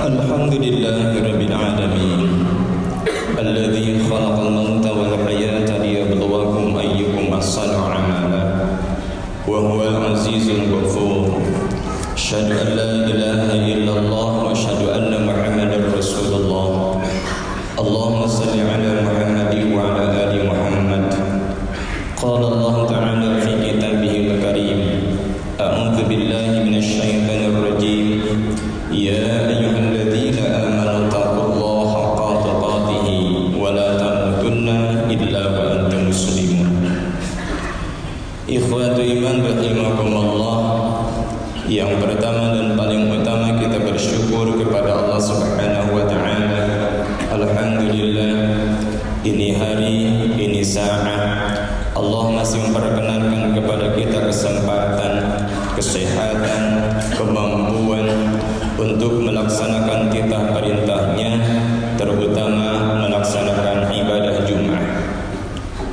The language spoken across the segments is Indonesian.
Alhamdulillahi Rabbil Alamin Alladhi khalaqal mauta wal hayata liyabluwakum ayyukum ahsanu amala wa huwal azizul ghafur. Asyhadu an la ilaha illallah wa asyhadu anna Muhammadar Rasulullah. Allahumma salli ala Muhammadin wa ala ali Muhammad. Qala Allah Ta'ala fi kitabihil karim. A'udzu billahi minasy syaithanir rajim. Ya ayyuhalladzina amanu taqullaha haqqa tuqatih wa la tamutunna illa wa antum muslimun. Ikhwatu iman rahimakumullah. Yang pertama dan paling utama kita bersyukur kepada Allah Subhanahu wa taala. Alhamdulillah, ini hari, ini saat Allah masih memperkenankan kepada kita kesempatan, kesehatan, kemampuan untuk melaksanakan titah perintahnya, terutama melaksanakan ibadah Jumat.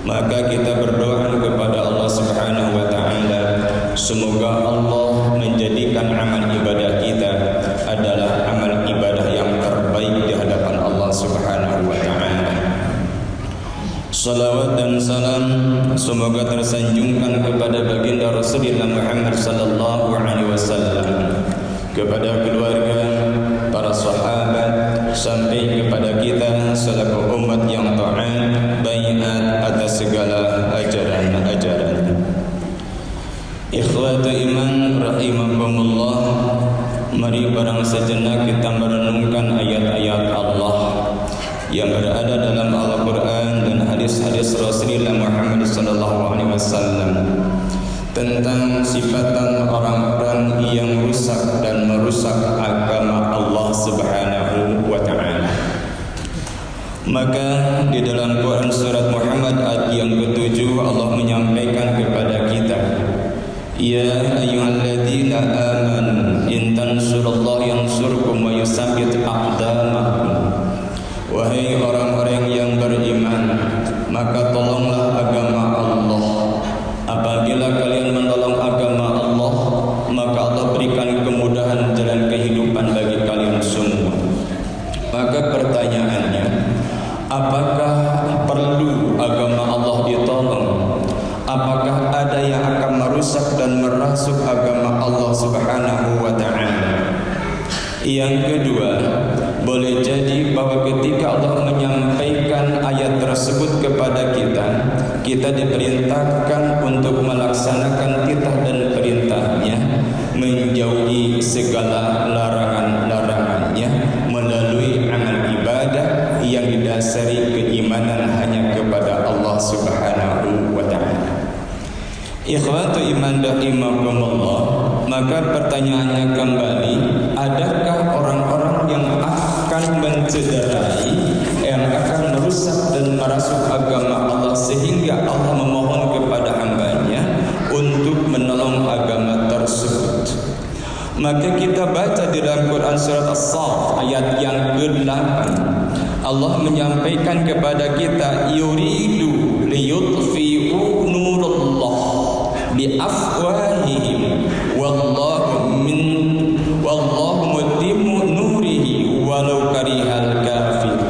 Maka kita berdoa kepada Allah Subhanahu wa taala, semoga Allah menjadikan amal ibadah kita adalah amal ibadah yang terbaik di hadapan Allah Subhanahu wa taala. Salawat dan salam semoga tersanjungkan kepada baginda Rasulullah Muhammad sallallahu alaihi wasallam, kepada keluarga, para sahabat, sampai kepada kita selaku umat yang taat baiat atas segala ajaran-ajaran. Ikhwatu iman rahimakumullah, mari barang sejenak kita merenungkan ayat-ayat Allah yang berada dalam Al-Quran dan hadis-hadis Rasulullah Muhammad SAW tentang sifatan orang-orang yang rusak dan merusak agama Allah Subhanahu wa ta'ala. Maka di dalam Quran surat Muhammad ayat yang ke-7 Allah menyampaikan kepada kita, ya ayyuhalladzina amanu in tansurullaha yansurkum wa yusabbit aqdamakum. Wahai orang-orang yang beriman, maka tolonglah agama Allah. Apabila kalian menolong agama Allah, maka Allah berikan kemudahan jalan kehidupan bagi kalian semua. Maka pertanyaannya, apakah perlu agama Allah ditolong? Apakah ada yang akan merusak dan merasuk agama Allah Subhanahu wa ta'ala? Yang kedua, boleh jadi bahwa ketika Allah menyampaikan ayat tersebut kepada kita, kita diperintahkan untuk melaksanakan titah dan perintahnya, menjauhi segala larangan-larangannya melalui amal ibadah yang didasari keimanan hanya kepada Allah Subhanahu wa ta'ala. Ikhwatu iman rahimakumullah, maka pertanyaannya kembali, adakah orang-orang yang akan mencederai, yang akan merusak dan merasuk agama Allah sehingga Allah memohon kepada hambanya untuk menolong agama tersebut? Maka kita baca di dalam Quran surat As-Saff ayat yang ke-8, Allah menyampaikan kepada kita, yuridu liyutfi'u nurullah biafwahihim wallahu mutimmu nurihi walau karihal kafir.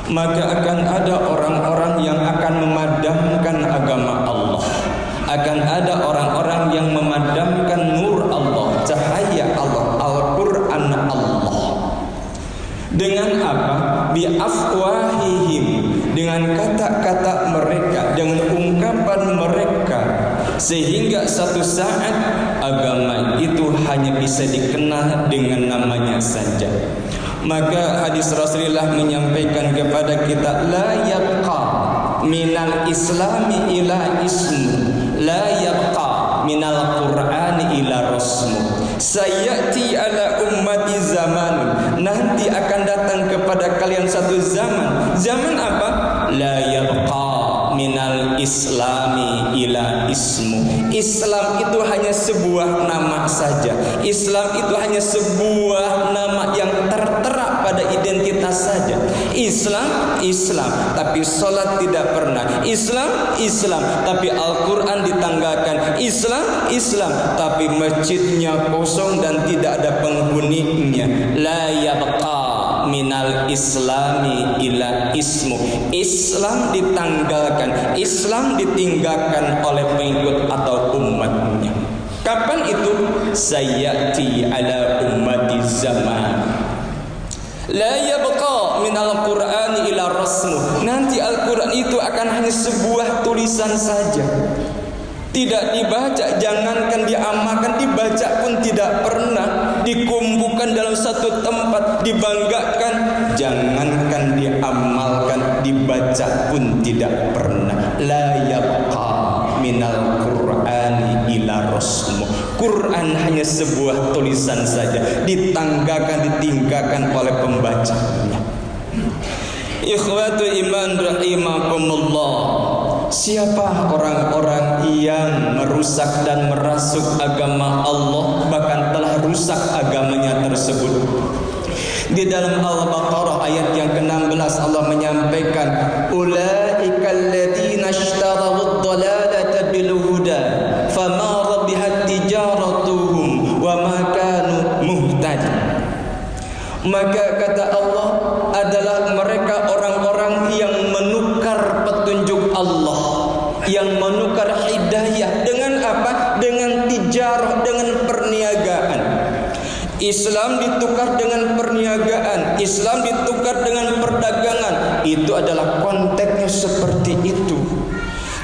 Maka akan ada orang-orang yang akan memadamkan agama Allah, akan ada orang-orang yang memadamkan nur Allah, cahaya Allah, Al-Quran Allah. Dengan apa? Biafwahihim, dengan kata-kata mereka, dengan ungkapan mereka, sehingga satu saat agama itu hanya bisa dikenal dengan namanya saja. Maka hadis Rasulullah menyampaikan kepada kita, la yabqa minal islami ila ismu, la yabqa minal qur'ani ila rasmu. Sayati ala ummati zamanun, nanti akan datang kepada kalian satu zaman. Zaman apa? La yabqa minal islami ila ismu. Islam itu hanya sebuah nama saja. Islam itu hanya sebuah nama yang tertera pada identitas saja. Islam, Islam, tapi sholat tidak pernah. Islam, Islam, tapi Al-Quran ditanggalkan. Islam, Islam, tapi masjidnya kosong dan tidak ada penghuninya. bunyinya, la yabqa minal islami ila ismu. Islam ditanggalkan, Islam ditinggalkan oleh pengikut atau umatnya. Kapan itu? Sayati ala ummati zaman, la yabqa minal Qur'ani ila rasmu. Nanti Al-Quran itu akan hanya sebuah tulisan saja, tidak dibaca, jangankan diamalkan, dibaca pun tidak pernah, dikumpulkan dalam satu tempat, dibanggakan, jangankan diamalkan, dibaca pun tidak pernah. La yabqa minal Qur'ani ila rasmu. Quran hanya sebuah tulisan saja, ditanggakan, ditinggalkan oleh pembacanya. Ikhwatu iman rahimakumullah, siapa orang-orang yang merusak dan merasuk agama Allah, bahkan telah rusak agamanya tersebut? Di dalam Al-Baqarah ayat yang ke-16 Allah menyampaikan, ulaikal ladzina ishtaraw ad-dalalata bil huda fama rabihat tijaratuhum wa ma kanu muhtadin. Maka kata Allah adalah mereka orang-orang yang menukar petunjuk Allah, yang menukar hidayah dengan apa? Dengan tijarah, dengan perniagaan. Islam ditukar dengan perniagaan, Islam ditukar dengan perdagangan. Itu adalah konteksnya seperti itu.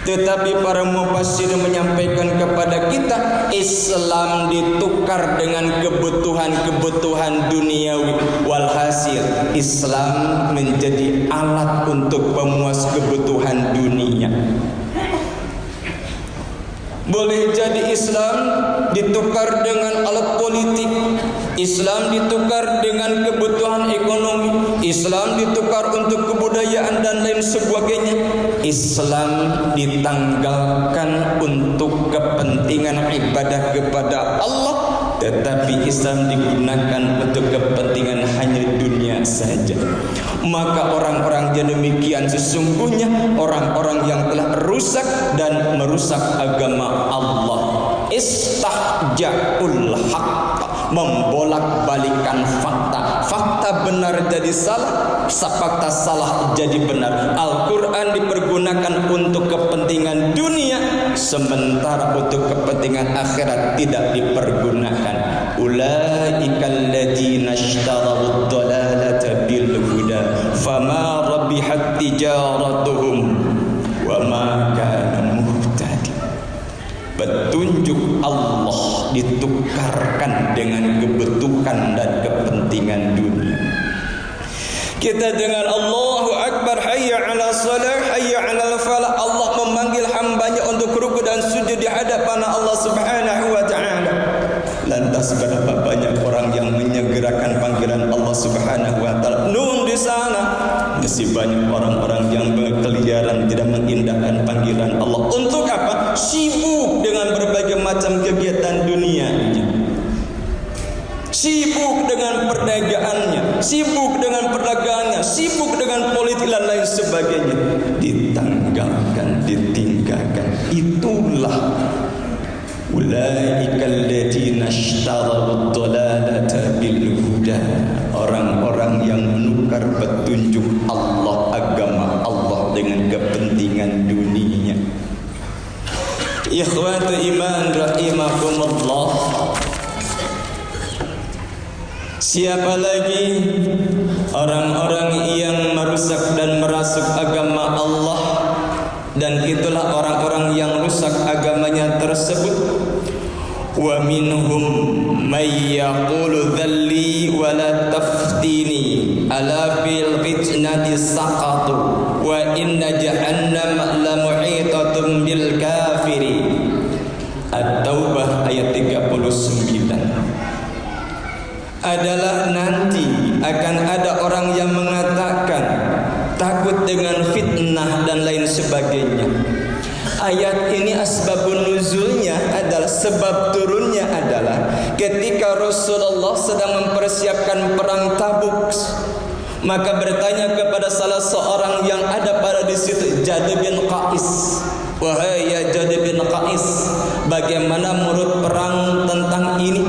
Tetapi para mufassir menyampaikan kepada kita, Islam ditukar dengan kebutuhan-kebutuhan duniawi. Walhasil Islam menjadi alat untuk pemuas kebutuhan dunia. Boleh jadi Islam ditukar dengan alat politik, Islam ditukar dengan kebutuhan ekonomi, Islam ditukar untuk kebudayaan dan lain sebagainya. Islam ditanggalkan untuk kepentingan ibadah kepada Allah, tetapi Islam digunakan untuk kepentingan hanya dunia saja. Maka orang-orang yang demikian sesungguhnya orang-orang yang telah rusak dan merusak agama Allah. Istahja'ul haqq, membolak-balikan fakta. Fakta benar jadi salah, fakta salah jadi benar. Al-Quran dipergunakan untuk kepentingan dunia, sementara untuk kepentingan akhirat tidak dipergunakan. Ulaikal ladzina ishtaraw ad-dalalata bil huda fama rabihat tijaratuhum wa ma kanu muhtadin. Petunjuk Allah ditukarkan dengan kebutuhan dan kepentingan dunia. Kita dengar Allahu Akbar, hayya ala salah, hayya ala falah. Allah memanggil hambanya untuk ruku dan sujud di hadapan Allah Subhanahu wa ta'ala. Lantas berapa banyak orang yang menyegerakan panggilan Allah Subhanahu wa ta'ala? Nun di sana. Masih banyak orang-orang yang berkeliaran tidak mengindahkan panggilan Allah. Untuk apa? Sibuk dengan berbagai macam kegiatan dunianya, sibuk dengan perdagangannya, sibuk dengan perdagangannya, sibuk dengan politik dan lain sebagainya. Ditanggalkan, ditinggalkan. Itulah ulaikal ladzina ishtaraw ad-dalalata bil huda, orang-orang yang menukar petunjuk Allah, agama Allah dengan kepentingan dunia. Ikhwatu iman rahimakumullah, siapa lagi orang-orang yang merusak dan merasuk agama Allah? Dan itulah orang-orang yang rusak agamanya tersebut. Wa minhum may yaqulu dhalli wa la taftini ala fil fitnati saqatu wa inna jahannam la muhitatun bil kafiri. At-Taubah ayat 39. Adalah nanti akan ada orang yang mengatakan takut dengan fitnah dan lain sebagainya. Ayat ini asbabun nuzulnya adalah, sebab turunnya adalah ketika Rasulullah sedang mempersiapkan perang Tabuk. Maka bertanya kepada salah seorang yang ada pada di situ, Jad bin Qais, wahai ya Jad bin Qais, bagaimana menurut perang tentang ini?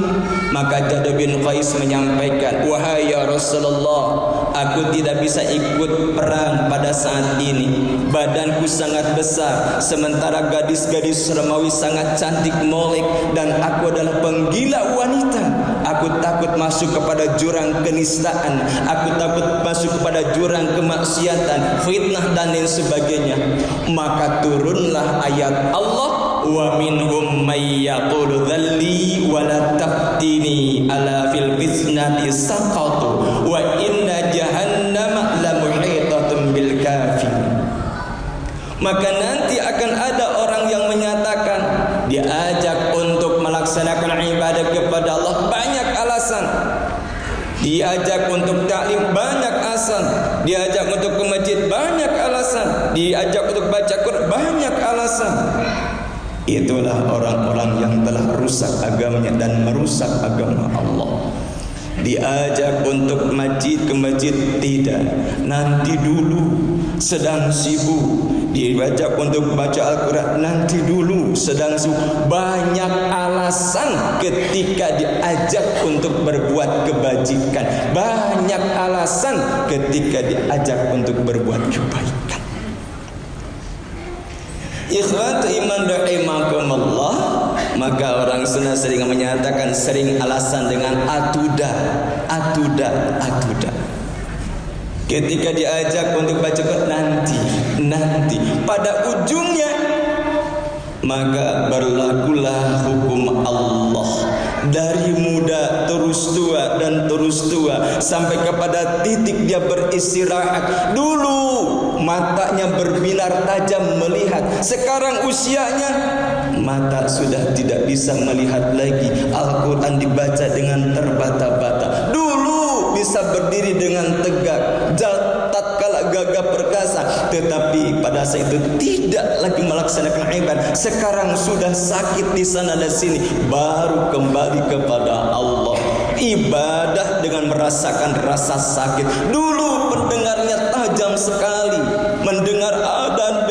Maka Jadid bin Qais menyampaikan, wahai ya Rasulullah, aku tidak bisa ikut perang pada saat ini. Badanku sangat besar, sementara gadis-gadis Romawi sangat cantik molek, dan aku adalah penggila wanita. Aku takut masuk kepada jurang kenistaan, aku takut masuk kepada jurang kemaksiatan, fitnah dan lain sebagainya. Maka turunlah ayat Allah, wa minhum may yaqulu dhalli wa la taftini ala fil fitnati saqatu wa inna jahannama la muhitatun bil kafir. Maka nanti akan ada orang yang menyatakan, diajak untuk melaksanakan ibadah kepada Allah banyak alasan, diajak untuk taklim banyak alasan, diajak untuk ke masjid banyak alasan, diajak untuk baca Quran banyak alasan. Itulah orang-orang yang telah rusak agamanya dan merusak agama Allah. Diajak untuk ke masjid tidak, nanti dulu sedang sibuk. Diajak untuk baca Al-Quran, nanti dulu sedang sibuk. Banyak alasan ketika diajak untuk berbuat kebajikan, banyak alasan ketika diajak untuk berbuat kebaikan. Ikhwat iman rahimakumullah, maka orang sunnah sering menyatakan, sering alasan dengan atuda. Ketika diajak untuk baca Quran, nanti pada ujungnya maka berlakulah hukum Allah. Dari muda terus tua dan terus tua sampai kepada titik dia beristirahat. Dulu matanya berbinar tajam melihat, sekarang usianya mata sudah tidak bisa melihat lagi. Al-Quran dibaca dengan terbata-bata. Dulu bisa berdiri dengan tegak, tatkala gagah perkasa, tetapi pada saat itu tidak lagi melaksanakan ibadah. Sekarang sudah sakit di sana dan sini, baru kembali kepada Allah. Ibadah dengan merasakan rasa sakit. Dulu pendengarnya tajam sekali, mendengar A dan B,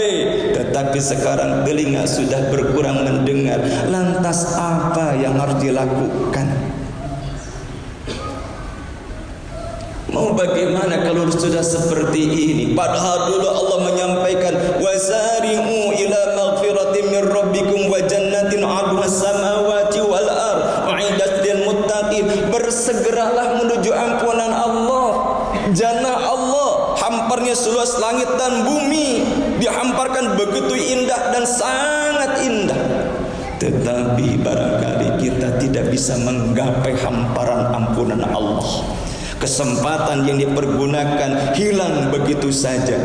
tetapi sekarang telinga sudah berkurang mendengar. Lantas apa yang harus dilakukan? Mau bagaimana kalau sudah seperti ini? Padahal dulu Allah menyampaikan, wasari'u ila maghfiratin min rabbikum wa jannatin 'arduha samawati wal ardh u'iddat lil muttaqin. Bersegeralah menuju ampunan Allah, jannah Allah, hamparnya seluas langit dan bumi, dihamparkan begitu indah dan sangat indah. Tetapi barangkali kita tidak bisa menggapai hamparan ampunan Allah. Kesempatan yang dipergunakan hilang begitu saja.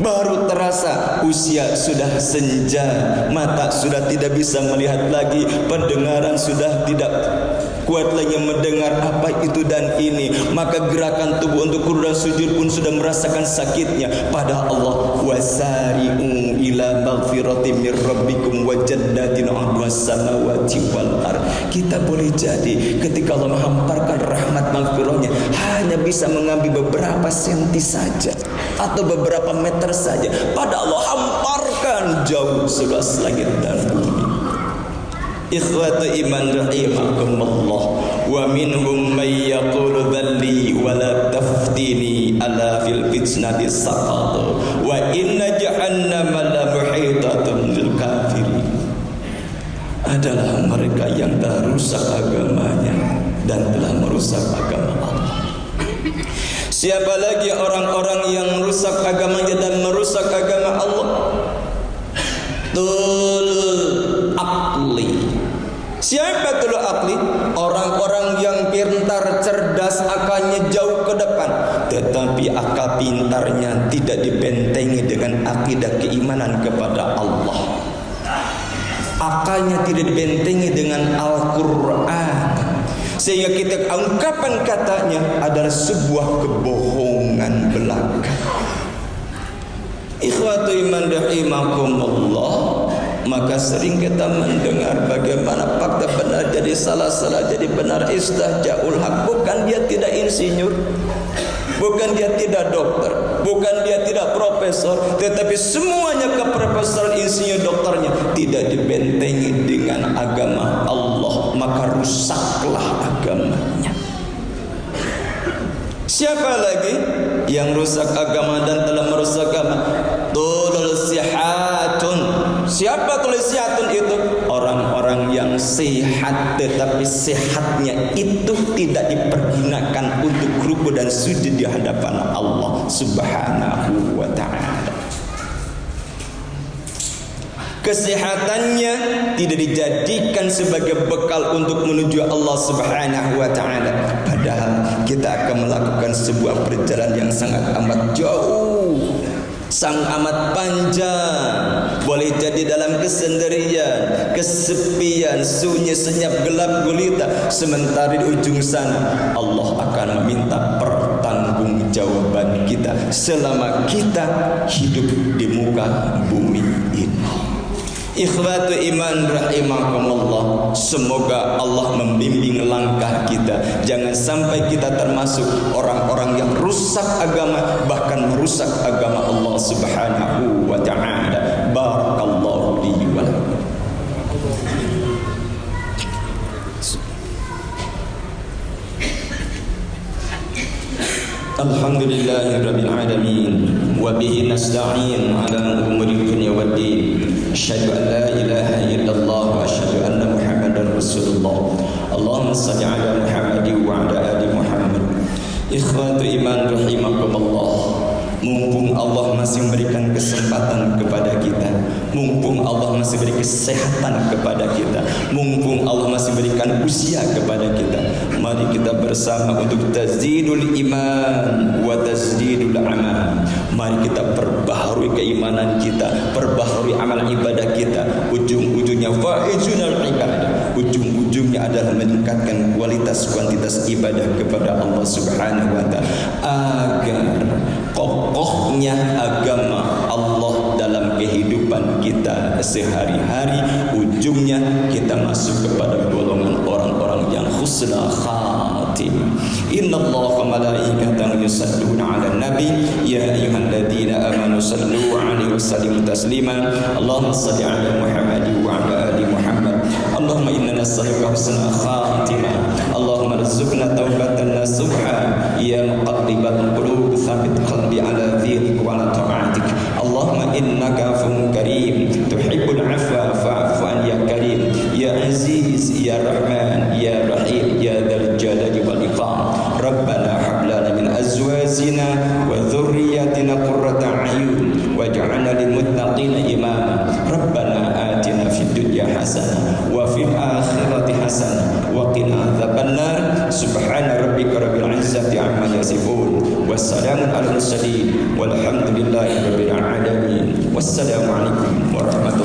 Baru terasa usia sudah senja, mata sudah tidak bisa melihat lagi, pendengaran sudah tidak kuat lagi mendengar apa itu dan ini. Maka gerakan tubuh untuk ruku dan sujud pun sudah merasakan sakitnya. Pada Allah, wasari'u ila maghfiratin mir rabbikum wa jannatin 'arduhas samawati wal ardh. Kita boleh jadi ketika Allah menghamparkan rahmat maghfirahnya hanya bisa mengambil beberapa senti saja atau beberapa meter saja. Pada Allah hamparkan jauh seluas langit dan bumi. Ikhwatu iman rahimakumullah, wa minhum may yaqulu dhalli wa la taftini ala fil fitnati saqatu wa inna jahannama la muhitatun lil kafirin. Adalah mereka yang telah rusak agamanya dan telah merusak agama Allah. Siapa lagi orang-orang yang merusak agamanya dan merusak agama Allah? Tul akli. Siapa tul akli? Orang-orang yang pintar, cerdas, akalnya jauh ke depan, tetapi akal pintarnya tidak dibentengi dengan akidah keimanan kepada Allah. Akalnya tidak dibentengi dengan Al-Quran, sehingga kita ungkapan katanya adalah sebuah kebohongan belaka. Ikhwatu iman rahimakumullah, maka sering kita mendengar bagaimana fakta benar jadi salah-salah jadi benar. Istahjaul haq. Bukan dia tidak insinyur, bukan dia tidak dokter, bukan dia tidak profesor, tetapi semuanya keprofesoran, insinyur, dokternya tidak dibentengi dengan agama Allah, maka rusaklah agamanya. Siapa lagi yang rusak agama dan telah merusak agama? Tulsihatun. Siapa tulsihatun itu? Orang-orang yang sehat, tetapi sehatnya itu tidak dipergunakan untuk rukuk dan sujud di hadapan Allah Subhanahu wa ta'ala. Kesehatannya tidak dijadikan sebagai bekal untuk menuju Allah Subhanahu wa ta'ala. Padahal kita akan melakukan sebuah perjalanan yang sangat amat jauh, sangat amat panjang. Boleh jadi dalam kesendirian, kesepian, sunyi, senyap, gelap gulita. Sementara di ujung sana Allah akan meminta pertanggungjawaban kita selama kita hidup di muka bumi ini. Ikhwatu iman rahimakumullah, semoga Allah membimbing langkah kita. Jangan sampai kita termasuk orang-orang yang rusak agama, bahkan merusak agama Allah Subhanahu wa ta'ala. Barakallahu li wa lakum. Alhamdulillahirabbil alamin wa bihi nasta'in ala umuri dunya waddin. Asyhadu an la ilaha illallah wa asyhadu anna Muhammadar Rasulullah. Allahumma shalli ala Muhammadin wa ala ali Muhammad. Ikhwatu iman rahimakumullah, mumpung Allah masih memberikan kesempatan kepada kita, mumpung Allah masih beri kesehatan kepada kita, mumpung Allah masih berikan usia kepada kita, mari kita bersama untuk tazdidul iman wa tazdidul amal. Mari kita perbaharui keimanan kita, perbaharui amal ibadah kita. Ujung-ujungnya faizunal ibadah, ujung-ujungnya adalah meningkatkan kualitas kuantitas ibadah kepada Allah Subhanahu wa ta'ala, agar kokohnya agama Allah dalam kehidupan kita sehari-hari. Ujungnya kita masuk kepada golongan orang-orang yang husnul khatimah. Innallaha wa malaikatahu yusalluna 'alan nabi ya ayyuhalladzina amanu sallu 'alaihi wa sallimu taslima. Allahumma shalli 'ala Muhammadin wa 'ala ali Muhammad. Allahumma inna nas'aluka husnal khatimah. Allahumma rizqna taubatan nasuha ya muqallibal qulub tsabbit qalbi ala dhinik wa ala ta'atik. Allahumma innaka 'afuwwun karim tuhibbul 'afwa fa'fu an ya karim ya aziz ya rahman ya rahim ya dzal jalali wal ikram. Rabbana hab lana min azwajina wa dhurriyyatina qurrata a'yun waj'alna lil muttaqina imama. Rabbana atina fid dunya hasanah wa fil akhirati hasanah wa qina adzabannar. Subhana rabbika rabbil izzati amma yasifun wassalamun alal mursalin walhamdulillahi rabbil alamin. Wassalamu alaikum warahmatullahi